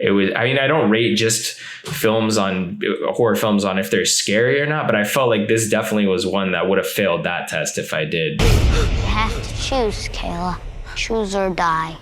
it was, I mean, I don't rate just horror films on if they're scary or not, but I felt like this definitely was one that would have failed that test if I did. You have to choose, Kayla. Choose or die.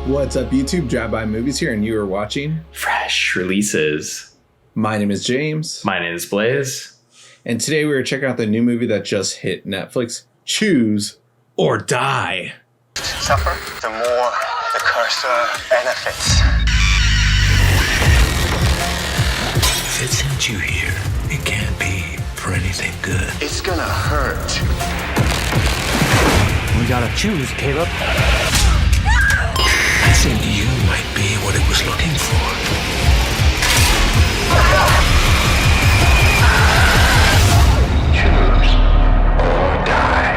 What's up, YouTube? Drive-By Movies here, and you are watching Fresh Releases. My name is James. My name is Blaze. And today we are checking out the new movie that just hit Netflix, Choose or Die. Suffer, the more the curse benefits. If it sent you here, it can't be for anything good. It's gonna hurt. We gotta choose, Caleb. I think you might be what it was looking for. Choose or die.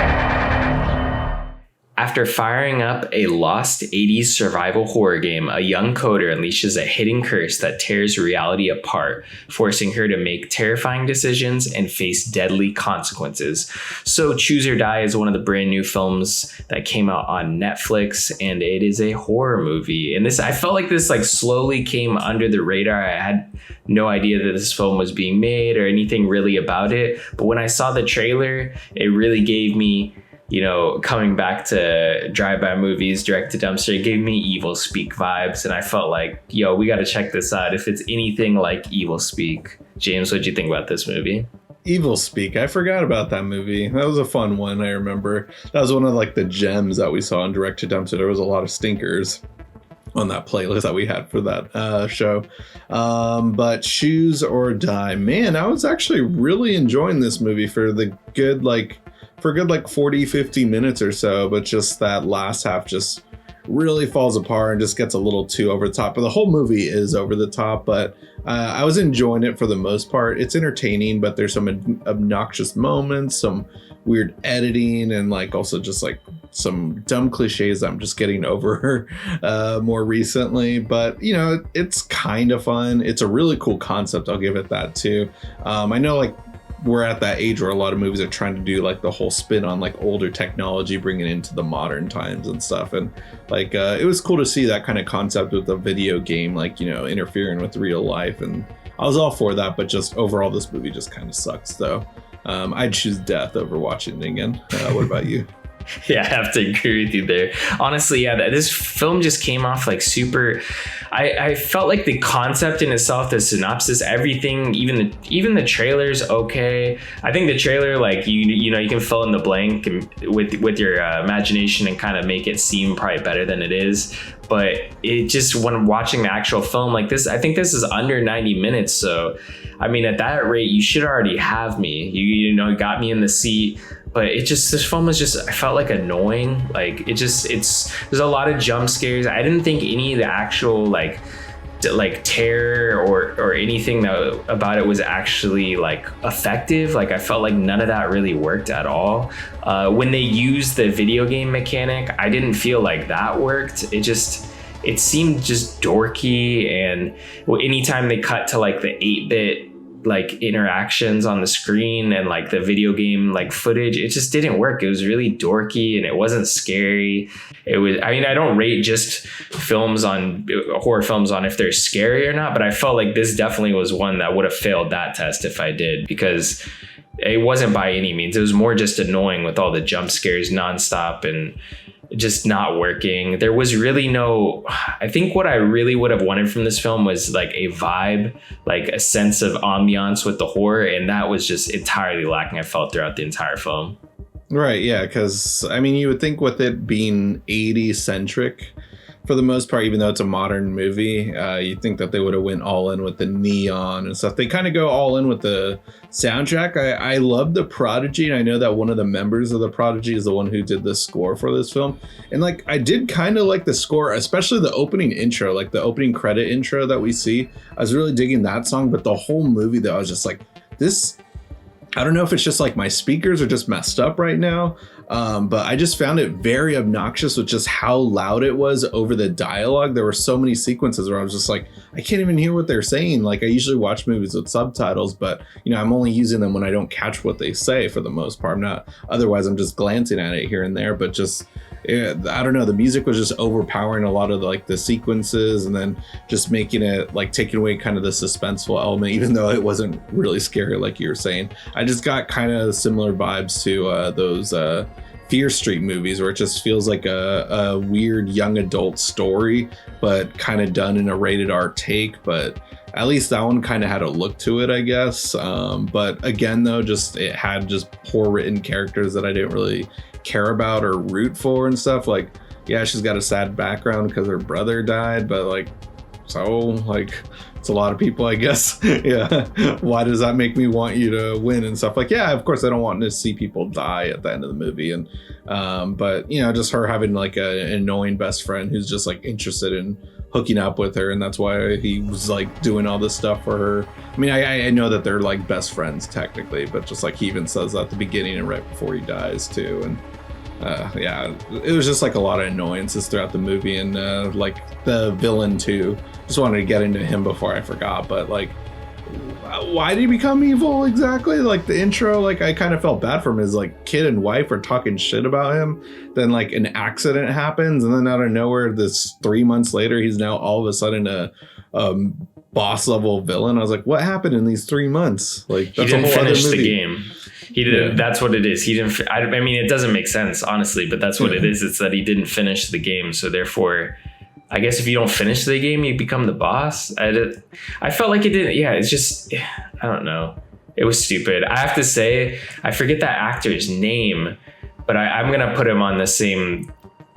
After firing up a lost 80s survival horror game, a young coder unleashes a hidden curse that tears reality apart, forcing her to make terrifying decisions and face deadly consequences. So Choose or Die is one of the brand new films that came out on Netflix, and it is a horror movie. And I felt like this slowly came under the radar. I had no idea that this film was being made or anything really about it. But when I saw the trailer, it really gave me, coming back to drive-by movies, direct to dumpster, it gave me Evilspeak vibes. And I felt like, we got to check this out if it's anything like Evilspeak. James, what'd you think about this movie? Evilspeak. I forgot about that movie. That was a fun one, I remember. That was one of the gems that we saw on direct to dumpster. There was a lot of stinkers on that playlist that we had for that show. But Choose or Die. Man, I was actually really enjoying this movie for the good, 40, 50 minutes or so, but just that last half just really falls apart and just gets a little too over the top. But the whole movie is over the top, but I was enjoying it for the most part. It's entertaining, but there's some obnoxious moments, some weird editing, and also just some dumb cliches I'm just getting over more recently. But it's kind of fun. It's a really cool concept. I'll give it that too. I know we're at that age where a lot of movies are trying to do the whole spin on older technology, bringing it into the modern times and stuff. And it was cool to see that kind of concept with a video game, interfering with real life. And I was all for that, but just overall, this movie just kind of sucks. So I'd choose death over watching it again. What about you? Yeah, I have to agree with you there. Honestly, yeah, this film just came off super. I felt like the concept in itself, the synopsis, everything, even the trailer's okay. I think the trailer, you can fill in the blank with your imagination and kind of make it seem probably better than it is. But it just, when watching the actual film this, I think this is under 90 minutes. So, I mean, at that rate, you should already have me. You got me in the seat. But this film was just, I felt annoying. There's a lot of jump scares. I didn't think any of the actual terror or anything about it was actually effective. I felt none of that really worked at all. When they used the video game mechanic, I didn't feel that worked. It seemed just dorky, and anytime they cut to the 8-bit interactions on the screen and the video game footage, it just didn't work. It was really dorky and it wasn't scary. I don't rate just horror films on if they're scary or not, but I felt like this definitely was one that would have failed that test if I did, because it wasn't by any means. It was more just annoying with all the jump scares nonstop and just not working. There was really I think what I really would have wanted from this film was a vibe, a sense of ambiance with the horror, and that was just entirely lacking, I felt, throughout the entire film. Right, yeah, because you would think with it being 80s centric for the most part, even though it's a modern movie, you'd think that they would have went all in with the neon and stuff. They kind of go all in with the soundtrack. I love The Prodigy, and I know that one of the members of The Prodigy is the one who did the score for this film. And I did kind of like the score, especially the opening intro, the opening credit intro that we see. I was really digging that song, but the whole movie though, I was just this, I don't know if it's just my speakers are just messed up right now. But I just found it very obnoxious with just how loud it was over the dialogue. There were so many sequences where I was just like, I can't even hear what they're saying. Like, I usually watch movies with subtitles, but I'm only using them when I don't catch what they say for the most part. Otherwise I'm just glancing at it here and there, but just, I don't know, the music was just overpowering a lot of like the sequences, and then just making it like taking away kind of the suspenseful element, even though it wasn't really scary like you were saying. I just got kind of similar vibes to those Fear Street movies, where it just feels like a weird young adult story, but kind of done in a rated R take. But at least that one kind of had a look to it, I guess. But again, though, just it had just poor written characters that I didn't really care about or root for and stuff. Like, yeah, she's got a sad background because her brother died, but like, so like, it's a lot of people, I guess. Yeah, why does that make me want you to win and stuff? Like, yeah, of course I don't want to see people die at the end of the movie. And but just her having like an annoying best friend who's just like interested in hooking up with her, and that's why he was like doing all this stuff for her. I mean, I know that they're like best friends technically, but just like he even says that at the beginning and right before he dies too. And yeah, it was just like a lot of annoyances throughout the movie, and like the villain too. Just wanted to get into him before I forgot, but like, why did he become evil exactly? Like the intro, like I kind of felt bad for him. His like kid and wife are talking shit about him. Then like an accident happens, and then out of nowhere, this 3 months later, he's now all of a sudden a boss level villain. I was like, what happened in these 3 months? Like that's he didn't a whole finish other movie. the game. He didn't. Yeah. That's what it is. He didn't. I mean, it doesn't make sense, honestly, but that's what it is. It's that he didn't finish the game. So therefore, I guess if you don't finish the game, you become the boss. I felt like it didn't. Yeah, it's just, I don't know. It was stupid. I have to say, I forget that actor's name, but I'm gonna put him on the same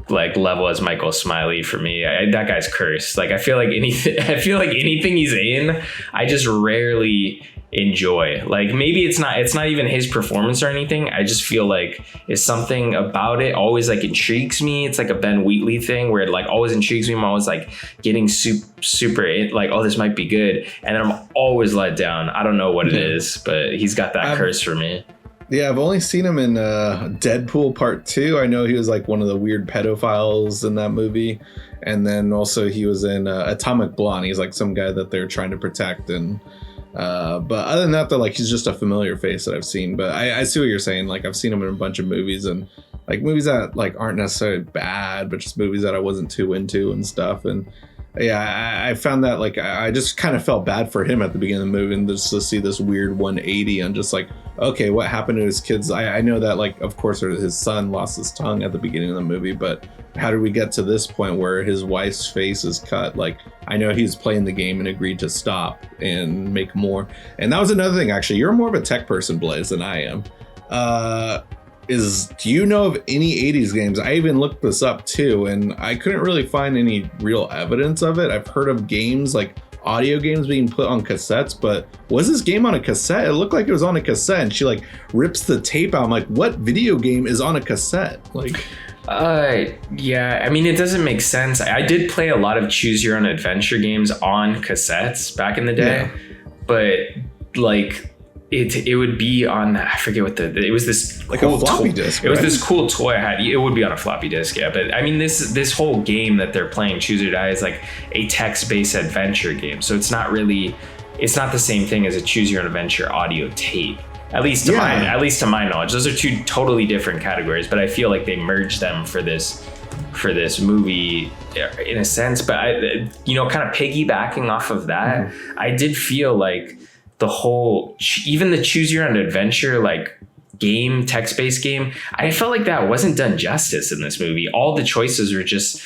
like level as Michael Smiley for me. That guy's cursed. Like I feel like anything he's in, I just rarely enjoy. Like maybe it's not even his performance or anything. I just feel like it's something about it always like intrigues me. It's like a Ben Wheatley thing where it like always intrigues me. I'm always like getting super like, oh, this might be good, and then I'm always let down. I don't know what it is, but he's got that curse for me. Yeah, I've only seen him in Deadpool Part 2. I know he was like one of the weird pedophiles in that movie. And then also he was in Atomic Blonde. He's like some guy that they're trying to protect. And but other than that, though, like he's just a familiar face that I've seen. But I see what you're saying. Like I've seen him in a bunch of movies, and like movies that like aren't necessarily bad, but just movies that I wasn't too into and stuff. And yeah, I found that like I just kind of felt bad for him at the beginning of the movie, and just to see this weird 180 and just like, okay, what happened to his kids? I know that like, of course, his son lost his tongue at the beginning of the movie, but how did we get to this point where his wife's face is cut? Like, I know he's playing the game and agreed to stop and make more. And that was another thing, actually. You're more of a tech person, Blaze, than I am. Do you know of any 80s games? I even looked this up too, and I couldn't really find any real evidence of it. I've heard of games like audio games being put on cassettes, but was this game on a cassette? It looked like it was on a cassette, and she like rips the tape out. I'm like, what video game is on a cassette? Like, yeah, I mean, it doesn't make sense. I did play a lot of choose your own adventure games on cassettes back in the day, but like it would be on, I forget what it was, this like cool a floppy disk. It was this cool toy I had. It would be on a floppy disk, yeah. But I mean, this whole game that they're playing, Choose or Die, is like a text-based adventure game. So it's not the same thing as a Choose Your Own Adventure audio tape. At least to my knowledge, those are two totally different categories. But I feel like they merged them for this movie in a sense. But kind of piggybacking off of that, I did feel like the whole, even the Choose Your Own Adventure like game, text-based game, I felt like that wasn't done justice in this movie. All the choices were just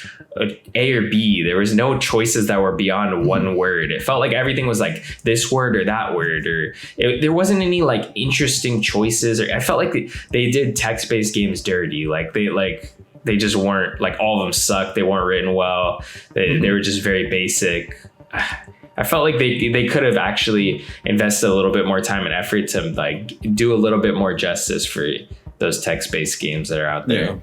A or B. There was no choices that were beyond one word. It felt like everything was like this word or that word, or there wasn't any like interesting choices. Or I felt like they did text-based games dirty. Like they just weren't, like, all of them sucked. They weren't written well. They were just very basic. I felt like they could have actually invested a little bit more time and effort to like do a little bit more justice for those text-based games that are out there.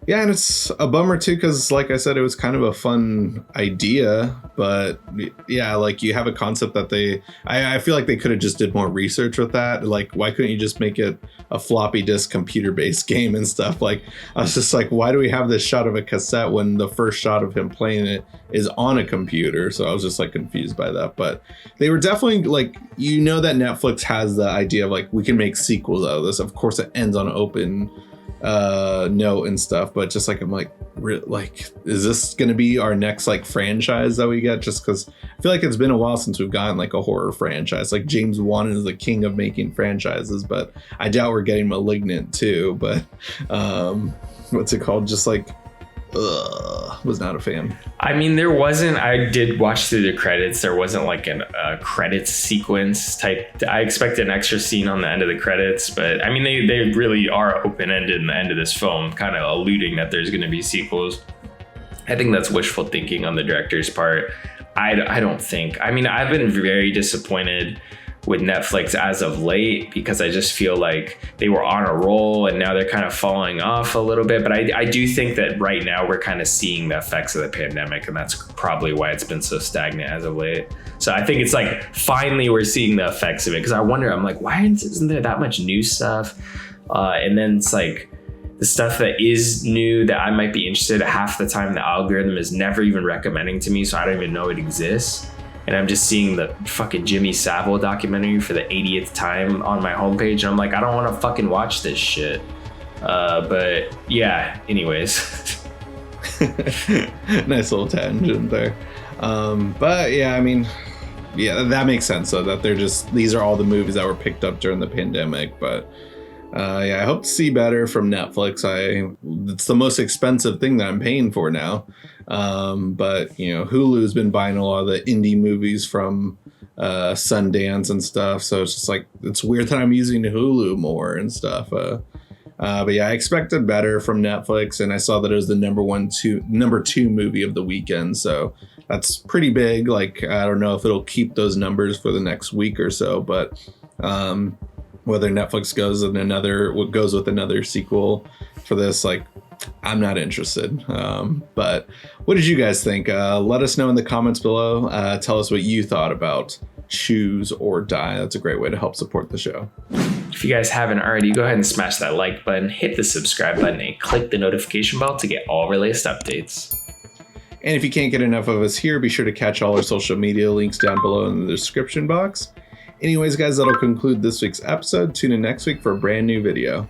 Yeah, and it's a bummer too, because like I said, it was kind of a fun idea, but yeah, like you have a concept that I feel like they could have just did more research with that. Like, why couldn't you just make it a floppy disk computer-based game and stuff? Like, I was just like, why do we have this shot of a cassette when the first shot of him playing it is on a computer? So I was just like confused by that, but they were definitely like, you know, that Netflix has the idea of like, we can make sequels out of this. Of course, it ends on open note and stuff, but just like I'm like is this gonna be our next like franchise that we get? Just because I feel like it's been a while since we've gotten like a horror franchise. Like James Wan is the king of making franchises, but I doubt we're getting Malignant too. But what's it called? Just like was not a fan. I mean, I did watch through the credits. There wasn't like a credits sequence type. I expected an extra scene on the end of the credits, but I mean, they really are open-ended in the end of this film, kind of alluding that there's going to be sequels. I think that's wishful thinking on the director's part. I don't think. I mean, I've been very disappointed with Netflix as of late, because I just feel like they were on a roll and now they're kind of falling off a little bit. But I do think that right now we're kind of seeing the effects of the pandemic, and that's probably why it's been so stagnant as of late. So I think it's like finally we're seeing the effects of it, because I'm like, why isn't there that much new stuff? And then it's like the stuff that is new that I might be interested in, half the time the algorithm is never even recommending to me, so I don't even know it exists. And I'm just seeing the fucking Jimmy Savile documentary for the 80th time on my homepage. And I'm like, I don't want to fucking watch this shit. But yeah, anyways. Nice little tangent there. But yeah, I mean, yeah, that makes sense though, that these are all the movies that were picked up during the pandemic. But yeah, I hope to see better from Netflix. It's the most expensive thing that I'm paying for now. But you know, Hulu's been buying a lot of the indie movies from Sundance and stuff. So it's just like, it's weird that I'm using Hulu more and stuff. But yeah, I expected better from Netflix, and I saw that it was the number two movie of the weekend. So that's pretty big. Like, I don't know if it'll keep those numbers for the next week or so, but whether Netflix goes with another sequel for this, like, I'm not interested. But what did you guys think? Let us know in the comments below. Tell us what you thought about Choose or Die. That's a great way to help support the show. If you guys haven't already, go ahead and smash that like button, hit the subscribe button, and click the notification bell to get all our latest updates. And if you can't get enough of us here, be sure to catch all our social media links down below in the description box. Anyways, guys, that'll conclude this week's episode. Tune in next week for a brand new video.